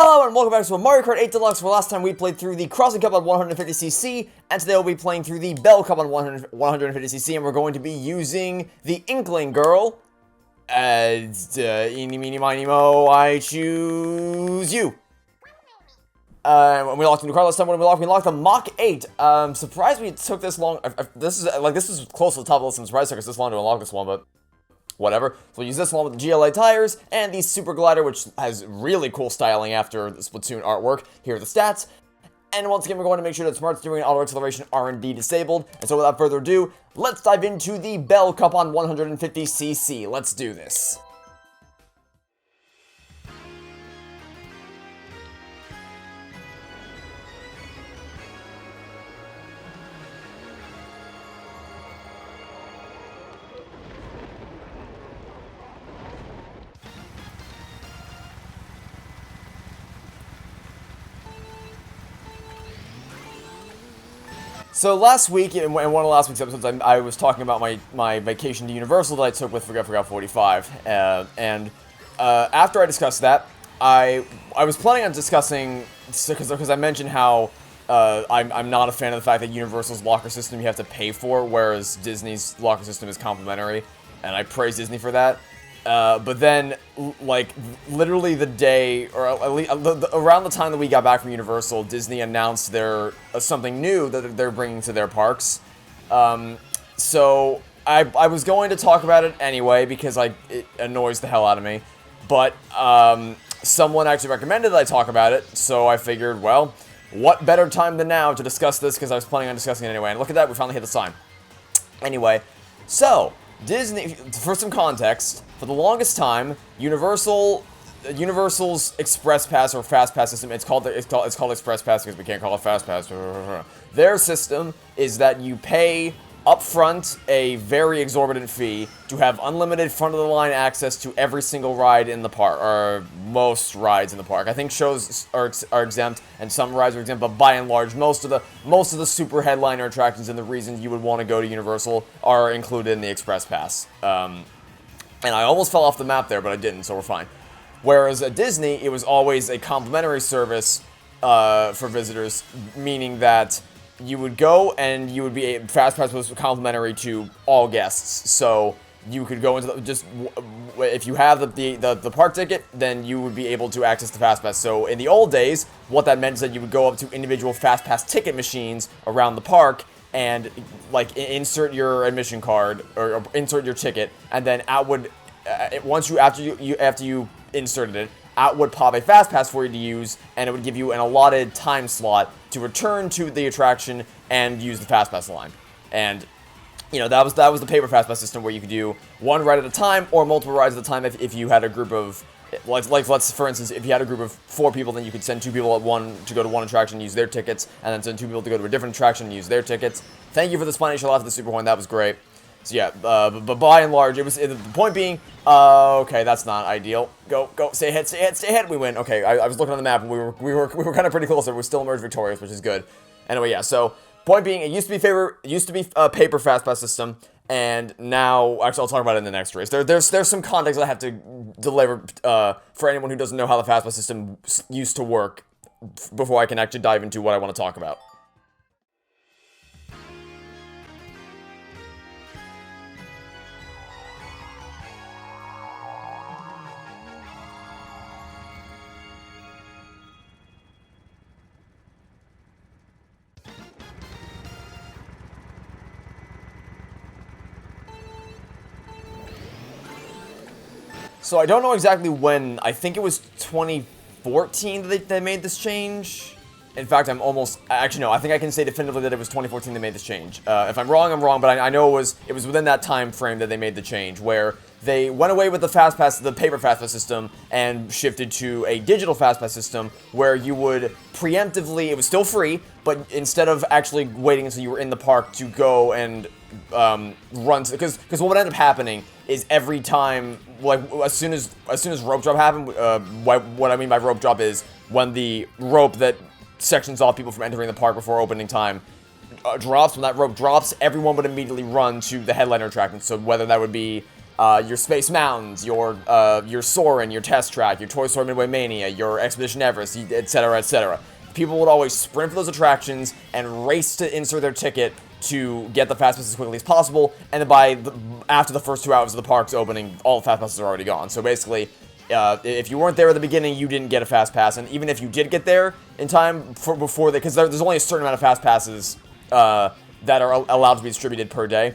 Hello and welcome back to a Mario Kart 8 Deluxe, where last time we played through the Crossing Cup on 150cc, and today we'll be playing through the Bell Cup on 150cc, and we're going to be using the Inkling Girl. Eeny, meeny, miny, mo, I choose you. When we locked the new car last time, when we locked the Mach 8. Surprised me it took this long. This is close to the top of the list. I'm surprised it took us this long to unlock this one, but whatever. So we'll use this one with the GLA tires and the Super Glider, which has really cool styling after the Splatoon artwork. Here are the stats. And once again, we're going to make sure that smart steering and auto acceleration are indeed disabled. And so without further ado, let's dive into the Bell Cup on 150cc. Let's do this. So last week, in one of last week's episodes, I was talking about my vacation to Universal that I took with Forgot 45, and after I discussed that, I was planning on discussing, because I mentioned how I'm not a fan of the fact that Universal's locker system you have to pay for, whereas Disney's locker system is complimentary, and I praise Disney for that. But then, like, literally the day, or at least around the time that we got back from Universal, Disney announced something new that they're bringing to their parks. So I was going to talk about it anyway because it annoys the hell out of me. But someone actually recommended that I talk about it, so I figured, well, what better time than now to discuss this, because I was planning on discussing it anyway. And look at that, we finally hit the sign. Anyway, so Disney, for some context, for the longest time, Universal's Express Pass or Fast Pass system, it's called Express Pass because we can't call it Fast Pass. Their system is that you pay upfront a very exorbitant fee to have unlimited front-of-the-line access to every single ride in the park, or most rides in the park. I think shows are exempt, and some rides are exempt, but by and large, most of the super headliner attractions and the reasons you would want to go to Universal are included in the Express Pass. And I almost fell off the map there, but I didn't, so we're fine. Whereas at Disney, it was always a complimentary service for visitors, meaning that you would go and you would be Fast Pass was complimentary to all guests. So you could go into if you have the park ticket, then you would be able to access the Fast Pass. So in the old days, what that meant is that you would go up to individual Fast Pass ticket machines around the park and like insert your admission card or insert your ticket, and then out would after you inserted it, out would pop a Fast Pass for you to use, and it would give you an allotted time slot to return to the attraction and use the Fast Pass line. And you know, that was the paper Fast Pass system where you could do one ride at a time or multiple rides at a time if you had a group of let's for instance, if you had a group of 4 people, then you could send 2 people at one to go to one attraction and use their tickets, and then send 2 people to go to a different attraction and use their tickets. Thank you for the Spinacial off the Super Horn, that was great. So yeah, but by and large, the point being, okay, that's not ideal. Go, stay ahead, we win. Okay, I was looking on the map and we were kind of pretty close, so we still emerged victorious, which is good. Anyway, yeah, so point being, it used to be a paper Fast Pass system, and now, actually, I'll talk about it in the next race. There's some context I have to deliver for anyone who doesn't know how the Fast Pass system used to work before I can actually dive into what I want to talk about. So I don't know exactly when. I think it was 2014 that they made this change. In fact, actually no, I think I can say definitively that it was 2014 they made this change. If I'm wrong, I'm wrong, but I know it was within that time frame that they made the change, where they went away with the Fast Pass, the paper Fast Pass system, and shifted to a digital Fast Pass system where you would preemptively, it was still free, but instead of actually waiting until you were in the park to go and run, because what would end up happening is every time, like, as soon as rope drop happened, what I mean by rope drop is when the rope that sections off people from entering the park before opening time drops, when that rope drops, everyone would immediately run to the headliner attraction. So whether that would be your Space Mountains, your Soarin', your Test Track, your Toy Story Midway Mania, your Expedition Everest, etc., etc. People would always sprint for those attractions and race to insert their ticket to get the Fast Pass as quickly as possible, and then after the first 2 hours of the park's opening, all the Fast Passes are already gone. So basically, if you weren't there at the beginning, you didn't get a Fast Pass, and even if you did get there in time before because there's only a certain amount of Fast Passes that are allowed to be distributed per day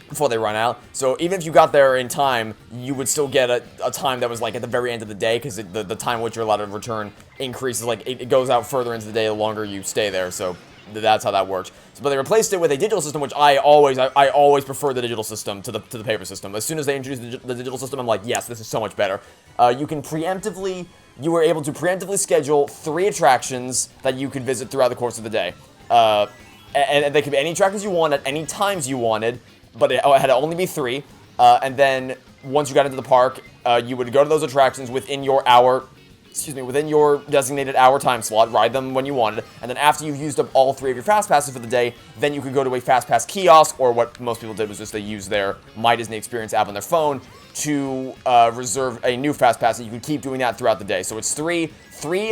before they run out. So even if you got there in time, you would still get a time that was like at the very end of the day, because the time in which you're allowed to return increases, like it goes out further into the day the longer you stay there. So that's how that works. So, but they replaced it with a digital system, which I always prefer the digital system to the paper system. As soon as they introduced the digital system, I'm like, yes, this is so much better. You were able to preemptively schedule 3 attractions that you could visit throughout the course of the day. And they could be any attractions you want at any times you wanted, but it had to only be 3. And then once you got into the park, you would go to those attractions within your designated hour time slot, ride them when you wanted, and then after you've used up all 3 of your Fast Passes for the day, then you could go to a Fast Pass kiosk, or what most people did was just they used their My Disney Experience app on their phone to reserve a new Fast Pass, and you could keep doing that throughout the day. So it's 3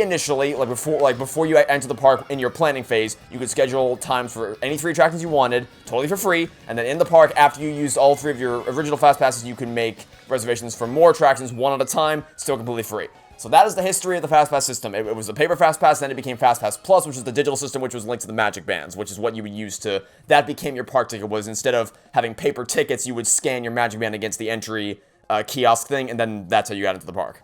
initially, before you enter the park in your planning phase, you could schedule times for any 3 attractions you wanted, totally for free, and then in the park, after you used all 3 of your original Fast Passes, you can make reservations for more attractions one at a time, still completely free. So that is the history of the Fast Pass system. It was the paper Fast Pass, then it became Fast Pass Plus, which is the digital system, which was linked to the Magic Bands, which is what you would use that became your park ticket, was instead of having paper tickets, you would scan your Magic Band against the entry kiosk thing, and then that's how you got into the park.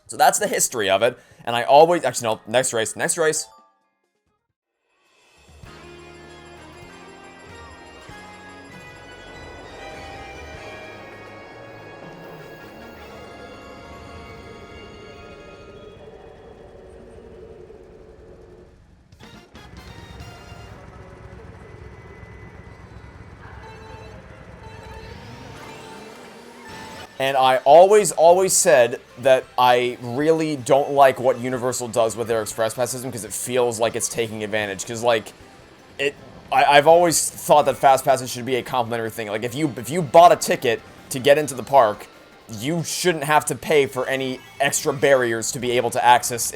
So that's the history of it, and I always, actually no, next race. And I always said that I really don't like what Universal does with their Express Pass system, because it feels like it's taking advantage. Because, like, I've always thought that Fast Passes should be a complimentary thing. Like, if you bought a ticket to get into the park, you shouldn't have to pay for any extra barriers to be able to access.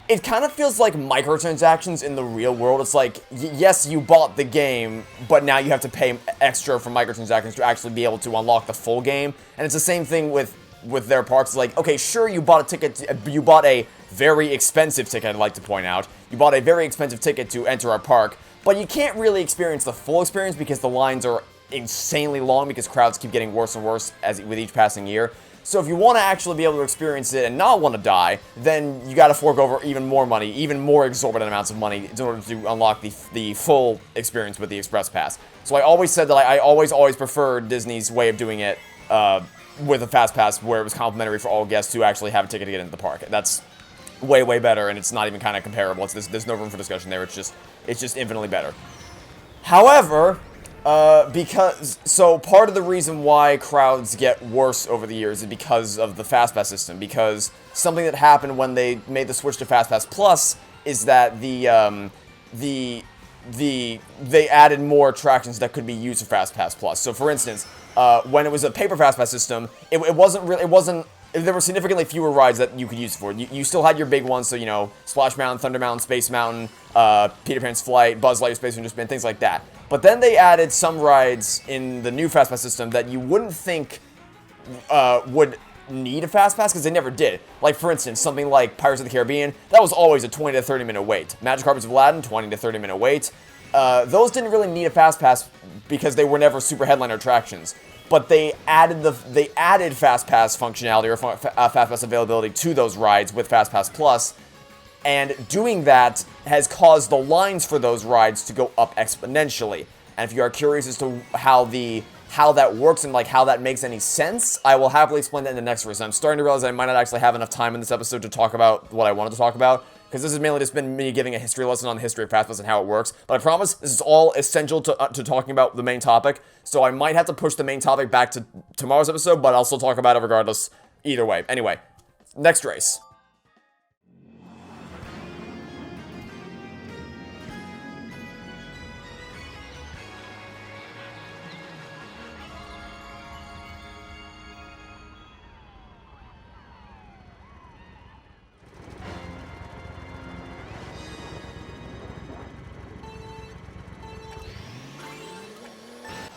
It kind of feels like microtransactions in the real world. It's like, yes, you bought the game, but now you have to pay extra for microtransactions to actually be able to unlock the full game. And it's the same thing with their parks. It's like, okay, sure, you bought a ticket, you bought a very expensive ticket, I'd like to point out. You bought a very expensive ticket to enter our park, but you can't really experience the full experience because the lines are insanely long, because crowds keep getting worse and worse with each passing year. So if you want to actually be able to experience it and not want to die, then you got to fork over even more money, even more exorbitant amounts of money in order to unlock the full experience with the Express Pass. So I always said that I always preferred Disney's way of doing it with a Fast Pass, where it was complimentary for all guests who actually have a ticket to get into the park. That's way better, and it's not even kind of comparable. There's no room for discussion there. It's just infinitely better. However, so part of the reason why crowds get worse over the years is because of the Fast Pass system, because something that happened when they made the switch to Fast Pass Plus is that they added more attractions that could be used for Fast Pass Plus. So for instance, when it was a paper Fast Pass system, there were significantly fewer rides that you could use it for. You still had your big ones, so, you know, Splash Mountain, Thunder Mountain, Space Mountain, Peter Pan's Flight, Buzz Lightyear Space Ranger Spin, things like that. But then they added some rides in the new Fast Pass system that you wouldn't think would need a Fast Pass, because they never did. Like, for instance, something like Pirates of the Caribbean, that was always a 20 to 30 minute wait. Magic Carpets of Aladdin, 20 to 30 minute wait. Those didn't really need a Fast Pass because they were never super headliner attractions. But they added Fast Pass functionality or Fast Pass availability to those rides with Fast Pass Plus, and doing that has caused the lines for those rides to go up exponentially. And if you are curious as to how that works and like how that makes any sense, I will happily explain that in the next race. I'm starting to realize that I might not actually have enough time in this episode to talk about what I wanted to talk about, because this has mainly just been me giving a history lesson on the history of Fast Pass and how it works. But I promise this is all essential to talking about the main topic, so I might have to push the main topic back to tomorrow's episode, but I'll still talk about it regardless either way. Anyway, next race.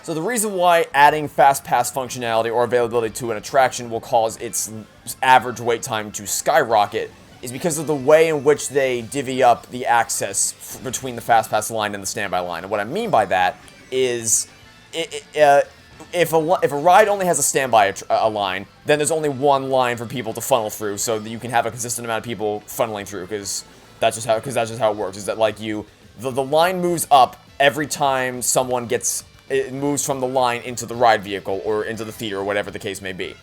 So the reason why adding fast pass functionality or availability to an attraction will cause its average wait time to skyrocket is because of the way in which they divvy up the access between the fast pass line and the standby line. And what I mean by that is, if a ride only has a standby line, then there's only one line for people to funnel through, so that you can have a consistent amount of people funneling through. Because that's just how it works. Is that like the line moves up every time someone it moves from the line into the ride vehicle or into the theater or whatever the case may be.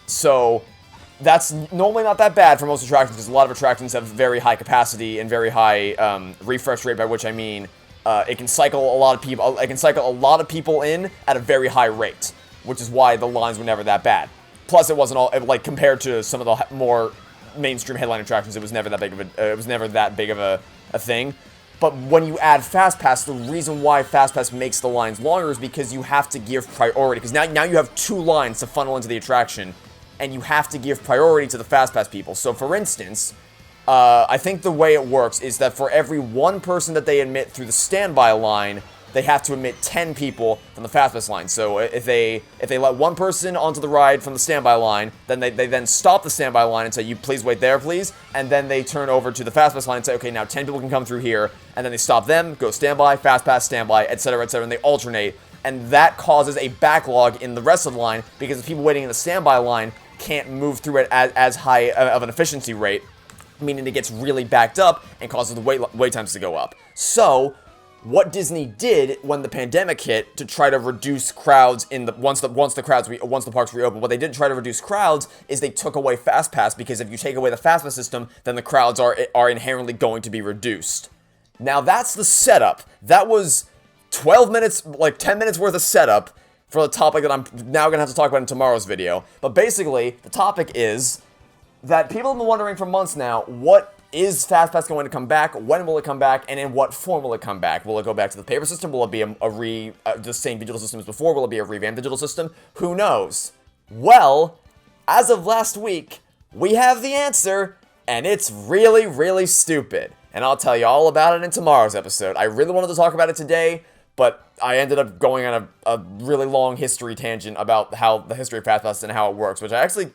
So that's normally not that bad for most attractions, because a lot of attractions have very high capacity and very high refresh rate, by which I mean it can cycle a lot of people. It can cycle a lot of people in at a very high rate, which is why the lines were never that bad. Plus, it wasn't all like compared to some of the more mainstream headline attractions. It was never that big of a thing. But when you add Fast Pass, the reason why Fast Pass makes the lines longer is because you have to give priority. Because now you have two lines to funnel into the attraction, and you have to give priority to the Fast Pass people. So, for instance, I think the way it works is that for every one person that they admit through the standby line, they have to admit 10 people from the Fast Pass line. So if they let one person onto the ride from the standby line, then they then stop the standby line and say, "You please wait there, please." And then they turn over to the Fast Pass line and say, "Okay, now 10 people can come through here." And then they stop them, go standby, Fast Pass, standby, etc., etc., and they alternate. And that causes a backlog in the rest of the line, because the people waiting in the standby line can't move through it as high of an efficiency rate, meaning it gets really backed up and causes the wait times to go up. So what Disney did when the pandemic hit to try to reduce crowds once the parks reopened, what they did to try to reduce crowds is they took away Fast Pass, because if you take away the Fast Pass system, then the crowds are inherently going to be reduced. Now that's the setup. That was 12 minutes, like 10 minutes worth of setup for the topic that I'm now going to have to talk about in tomorrow's video. But basically, the topic is that people have been wondering for months now, what is Fast Pass going to come back? When will it come back? And in what form will it come back? Will it go back to the paper system? Will it be the same digital system as before? Will it be a revamped digital system? Who knows? Well, as of last week, we have the answer, and it's really, really stupid. And I'll tell you all about it in tomorrow's episode. I really wanted to talk about it today, but I ended up going on a really long history tangent about how the history of Fast Pass and how it works, which I think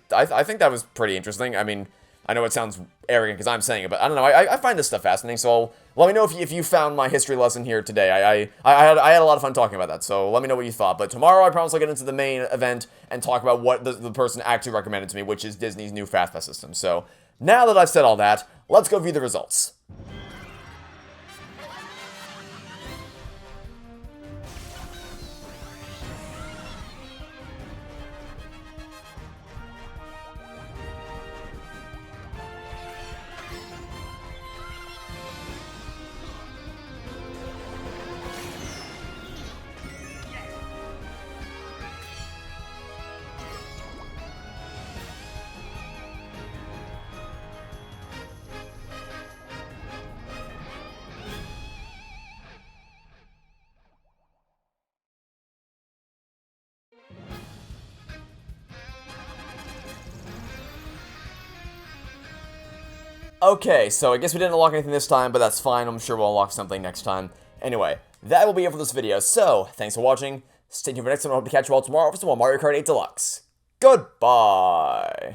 that was pretty interesting. I mean, I know it sounds arrogant because I'm saying it, but I don't know. I find this stuff fascinating, so let me know if you found my history lesson here today. I had a lot of fun talking about that, so let me know what you thought. But tomorrow, I promise I'll get into the main event and talk about what the person actually recommended to me, which is Disney's new Fast Pass system. So now that I've said all that, let's go view the results. Okay, so I guess we didn't unlock anything this time, but that's fine. I'm sure we'll unlock something next time. Anyway, that will be it for this video. So, thanks for watching. Stay tuned for next time. I hope to catch you all tomorrow for some more Mario Kart 8 Deluxe. Goodbye!